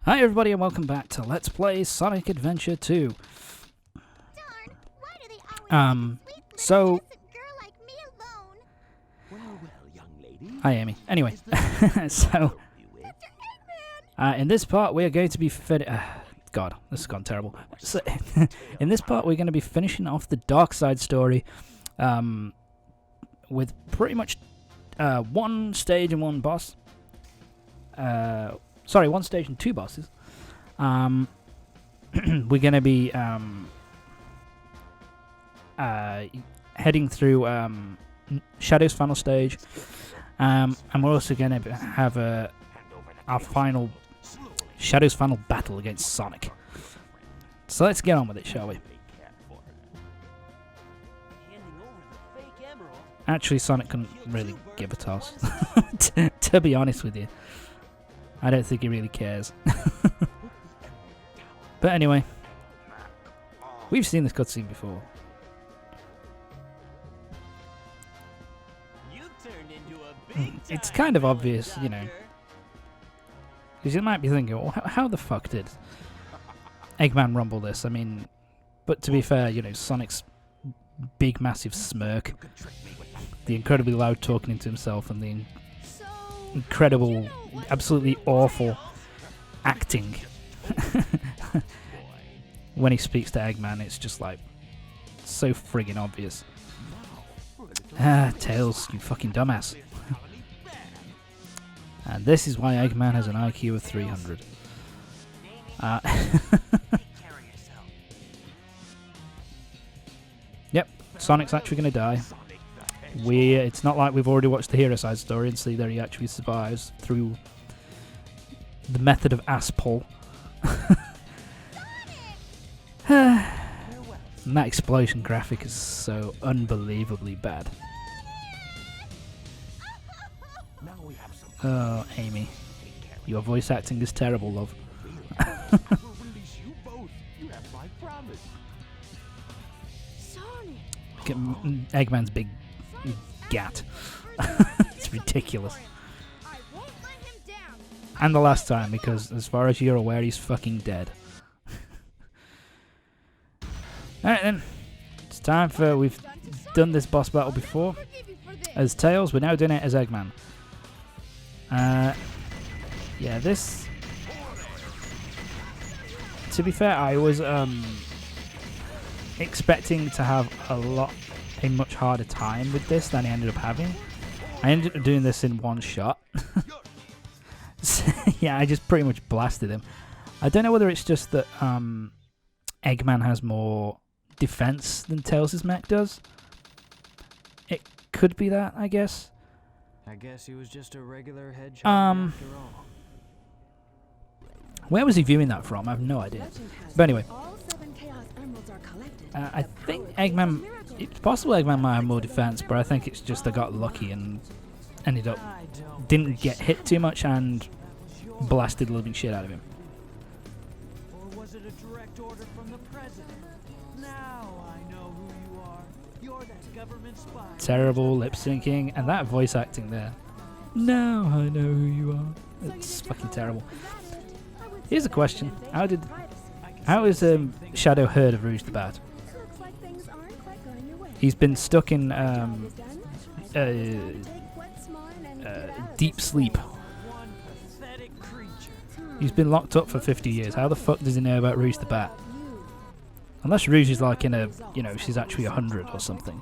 Hi everybody and welcome back to Let's Play Sonic Adventure 2. So... Hi Amy. Anyway, so... in this part we're going to be God, this has gone terrible. So, in this part we're going to be finishing off the Dark Side story with pretty much one stage and one boss. Sorry, one stage and two bosses. We're going to be heading through Shadow's final stage, and we're also going to have our final Shadow's final battle against Sonic. So let's get on with it, shall we? Actually, Sonic couldn't really give a toss, to be honest with you. I don't think he really cares. But anyway, we've seen this cutscene before. It's kind of obvious, you know. Because you might be thinking, well, how the fuck did Eggman rumble this? I mean, but to be fair, you know, Sonic's big, massive smirk, the incredibly loud talking to himself, and the incredible, absolutely awful acting when he speaks to Eggman, it's just like so friggin' obvious. Tails, you fucking dumbass. And this is why Eggman has an IQ of 300. Yep, Sonic's actually gonna die. It's not like we've already watched the hero side story and see that he actually survives through the method of ass pull. And that explosion graphic is so unbelievably bad. Oh, Amy, your voice acting is terrible, love. Look at Eggman's big gat. It's ridiculous. And the last time, because as far as you're aware, he's fucking dead. Alright then, it's time for, we've done this boss battle before as Tails, we're now doing it as Eggman. Yeah, this, to be fair, I was expecting to have a much harder time with this than I ended up having. I ended up doing this in one shot. So, yeah, I just pretty much blasted him. I don't know whether it's just that Eggman has more defense than Tails' mech does. It could be that, I guess. I guess he was just a regular hedgehog after all. Where was he viewing that from? I have no idea. But anyway, I think Eggman, it's possible Eggman might have more defense, but I think it's just I got lucky and didn't get hit too much and blasted the living shit out of him. Or was it a direct order from the president? Now I know who you are. You're that government spy. Terrible lip syncing and that voice acting there. Now I know who you are. It's fucking terrible. Here's a question: How is Shadow heard of Rouge the Bat? He's been stuck in deep sleep. He's been locked up for 50 years. How the fuck does he know about Rouge the Bat? Unless Rouge is like in a, you know, she's actually 100 or something.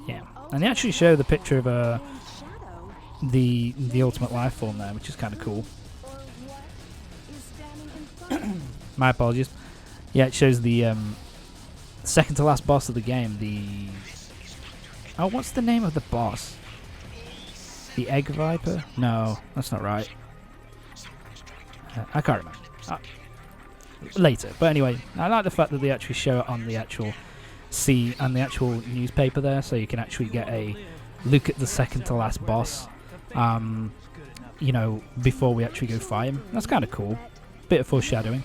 Yeah, and they actually show the picture of the ultimate life form there, which is kind of cool. My apologies. Yeah, it shows the second to last boss of the game. Oh, what's the name of the boss? The Egg Viper? No, that's not right. I can't remember. Later. But anyway, I like the fact that they actually show it on the actual on the actual newspaper there, so you can actually get a look at the second to last boss. You know, before we actually go fight him. That's kind of cool. Bit of foreshadowing.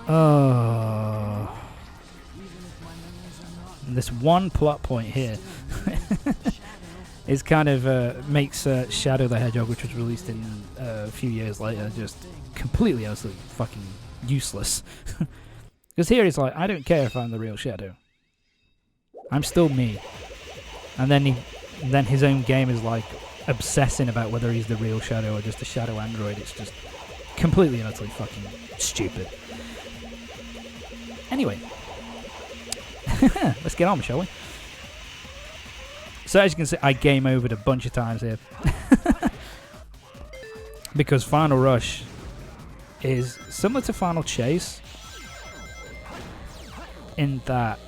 Oh. And this one plot point here. It's kind of makes Shadow the Hedgehog, which was released in a few years later, just completely, absolutely fucking useless. Because here he's like, I don't care if I'm the real Shadow. I'm still me. And then his own game is like obsessing about whether he's the real Shadow or just a Shadow android. It's just completely and utterly fucking stupid. Anyway, let's get on, shall we? So as you can see, I game overed a bunch of times here. Because Final Rush is similar to Final Chase in that,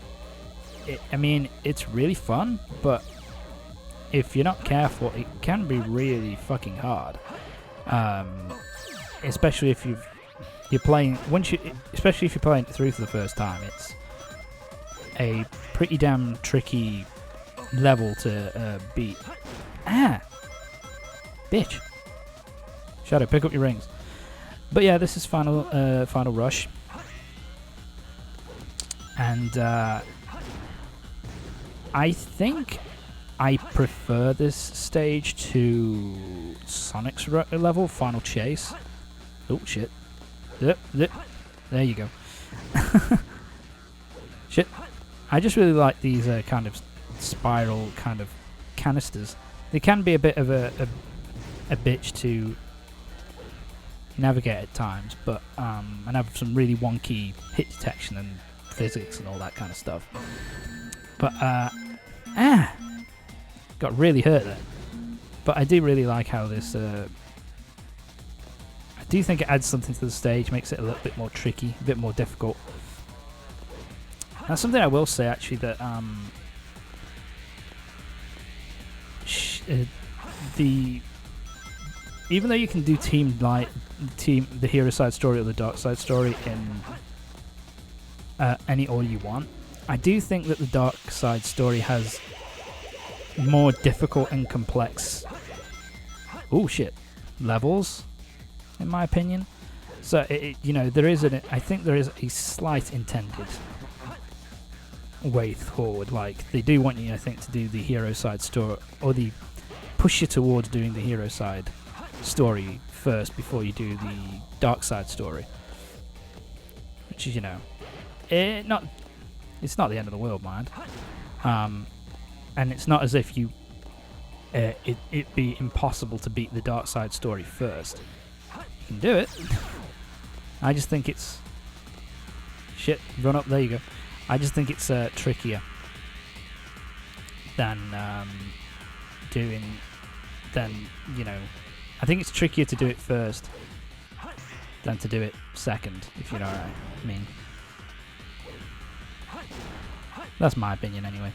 it's really fun, but if you're not careful, it can be really fucking hard. Especially if you're playing especially if you're playing it through for the first time. It's a pretty damn tricky level to beat. Bitch. Shadow, pick up your rings. But yeah, this is Final Rush, and I think I prefer this stage to Sonic's level, Final Chase. Oh shit! There you go. Shit! I just really like these kind of spiral kind of canisters. They can be a bit of a bitch to navigate at times, but and have some really wonky hit detection and physics and all that kind of stuff. But got really hurt there. But I do really like how this. I do think it adds something to the stage, makes it a little bit more tricky, a bit more difficult. That's something I will say actually, that even though you can do the hero side story or the dark side story in any order you want, I do think that the dark side story has more difficult and complex levels, in my opinion. So there is I think there is a slight intended way forward. Like, they do want you, I think, to do the hero side story, or the push you towards doing the hero side story first before you do the dark side story, which is it's not the end of the world, mind. And it's not as if it'd be impossible to beat the dark side story first. You can do it. I just think it's run up, there you go. I just think it's trickier than I think it's trickier to do it first than to do it second, if you know what I mean. That's my opinion anyway.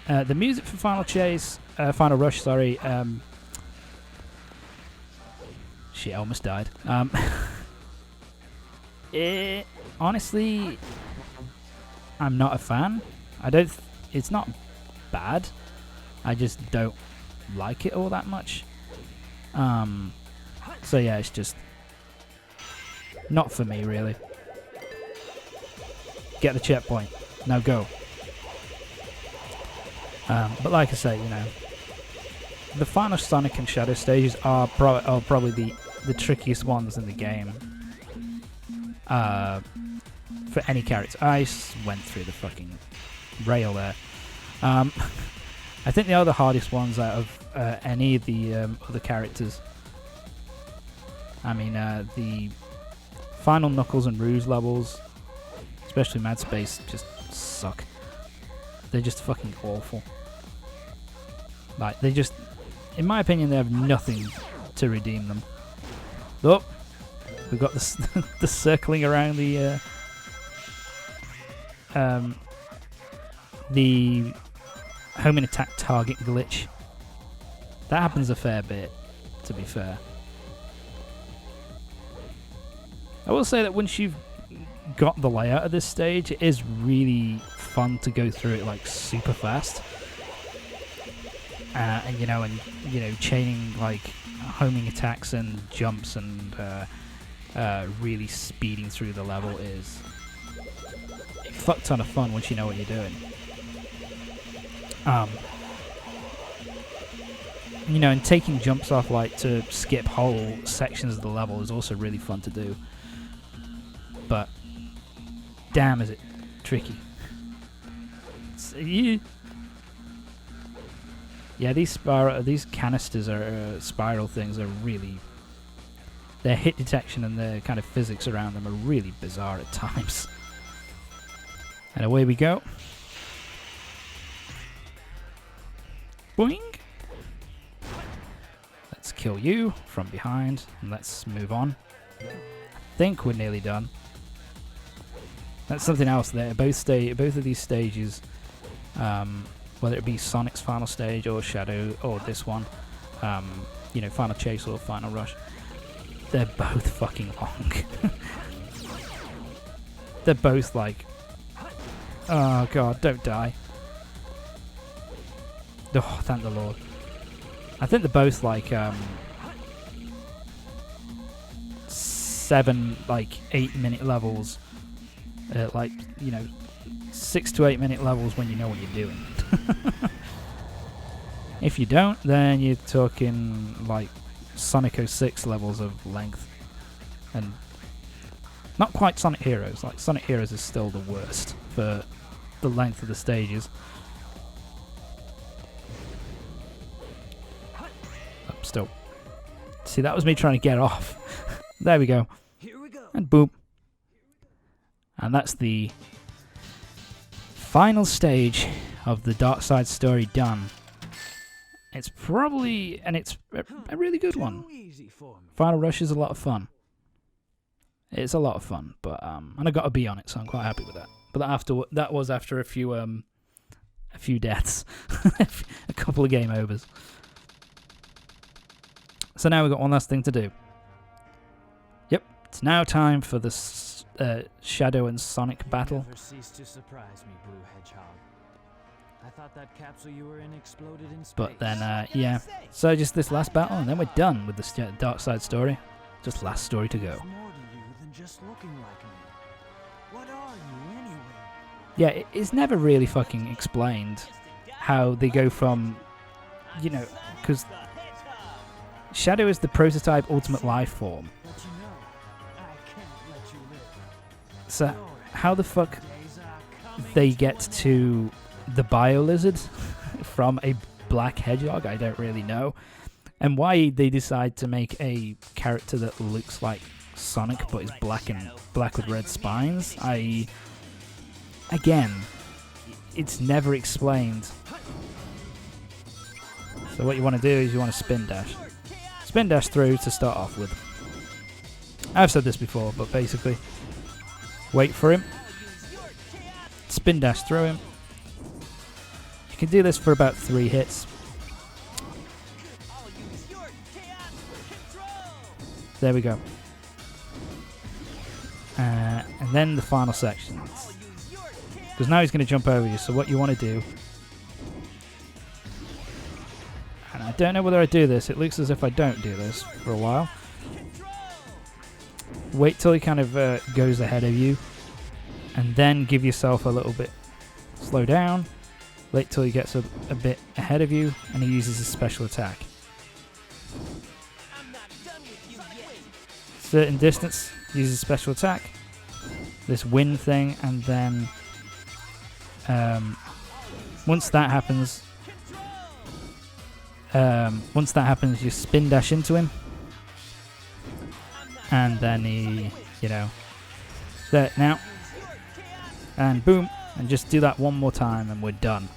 The music for Final Rush, sorry. Shit, I almost died. Honestly, I'm not a fan. It's not bad. I just don't like it all that much. So yeah, it's just not for me, really. Get the checkpoint. Now go. But like I say, the final Sonic and Shadow stages are probably the trickiest ones in the game. For any character. I went through the fucking rail there. I think they are the hardest ones out of any of the other characters. I mean, the final Knuckles and Rouge levels, especially Mad Space, just suck. They're just fucking awful. Like, they just, in my opinion, they have nothing to redeem them. Oh, we've got the circling around the homing attack target glitch. That happens a fair bit, to be fair. I will say that once you've got the layout of this stage, it is really fun to go through it like super fast. And chaining like homing attacks and jumps and really speeding through the level is a fuck ton of fun once you know what you're doing. Um, you know, and taking jumps off like to skip whole sections of the level is also really fun to do. But damn, is it tricky. Yeah, these canisters are spiral things are really. Their hit detection and the kind of physics around them are really bizarre at times. And away we go. Boing! Let's kill you from behind, and let's move on. I think we're nearly done. That's something else there. Both of these stages, whether it be Sonic's final stage or Shadow or this one, you know, Final Chase or Final Rush, they're both fucking long. They're both like, oh god, don't die. Oh, thank the Lord. I think they're both like 7, like 8-minute levels. Like, you know, 6 to 8 minute levels when you know what you're doing. If you don't, then you're talking like Sonic 06 levels of length. And not quite Sonic Heroes. Like, Sonic Heroes is still the worst for the length of the stages. Still. See, that was me trying to get off. There we go. Here we go. And boom. And that's the final stage of the Dark Side story done. It's probably, and it's a really good one. Easy for me. Final Rush is a lot of fun. It's a lot of fun, but and I got a B on it, so I'm quite happy with that. But that was after a few deaths, a couple of game overs. So now we've got one last thing to do. Yep, it's now time for the Shadow and Sonic battle. Never cease to surprise me, Blue Hedgehog. I thought that capsule you were in exploded in space. But then, yeah. So just this last battle, and then we're done with the Dark Side story. Just last story to go. There's more to you than just looking like me. What are you anyway? Yeah, it's never really fucking explained how they go from, you know, because Shadow is the prototype ultimate life form. But you know, I can't let you live. So how the fuck they get to the bio-lizard from a black hedgehog, I don't really know. And why they decide to make a character that looks like Sonic but is black with red spines, again, it's never explained. So what you want to do is you want to spin dash. Spin dash through to start off with. I've said this before, but basically, wait for him, spin dash through him. You can do this for about 3 hits. There we go. And then the final sections. Because now he's going to jump over you, so what you want to do... And I don't know whether I do this, it looks as if I don't do this for a while. Wait till he kind of goes ahead of you, and then give yourself a little bit... Slow down. Wait till he gets a bit ahead of you, and he uses his special attack. Certain distance, uses special attack. This wind thing, and then once that happens, you spin dash into him, and then he, you know, there now, and boom, and just do that one more time, and we're done.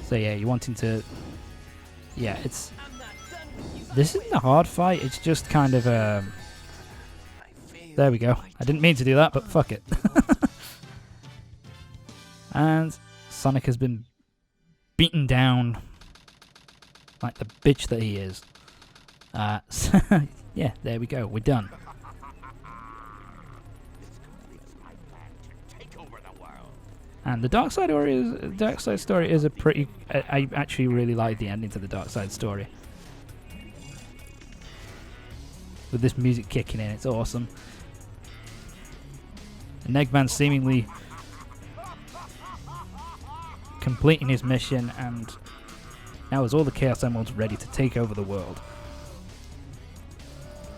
So yeah, you're wanting to, yeah, it's. This isn't a hard fight, it's just kind of there we go. I didn't mean to do that, but fuck it. And Sonic has been beaten down like the bitch that he is. So yeah, there we go, we're done. And the Dark Side story is a pretty... I actually really like the ending to the Dark Side story. With this music kicking in, it's awesome. And Eggman seemingly completing his mission, and now is all the Chaos Emeralds ready to take over the world.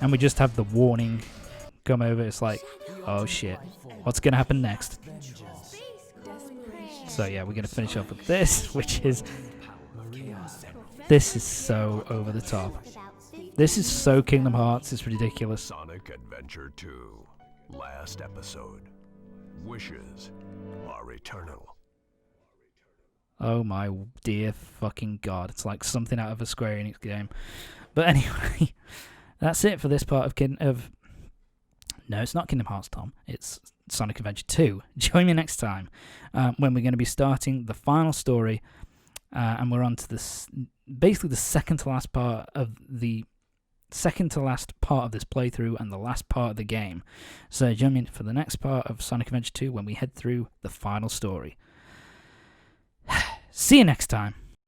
And we just have the warning come over. It's like, oh shit, what's gonna happen next? So yeah, we're gonna finish off with this, which is, this is so over the top. This is so Kingdom Hearts, it's ridiculous. Sonic Adventure 2, last episode. Wishes are eternal. Oh my dear fucking god, it's like something out of a Square Enix game. But anyway, that's it for this part of No, it's not Kingdom Hearts, Tom. It's Sonic Adventure 2. Join me next time when we're going to be starting the final story, and we're on to this, basically the second to last part of this playthrough and the last part of the game. So join me for the next part of Sonic Adventure 2 when we head through the final story. See you next time.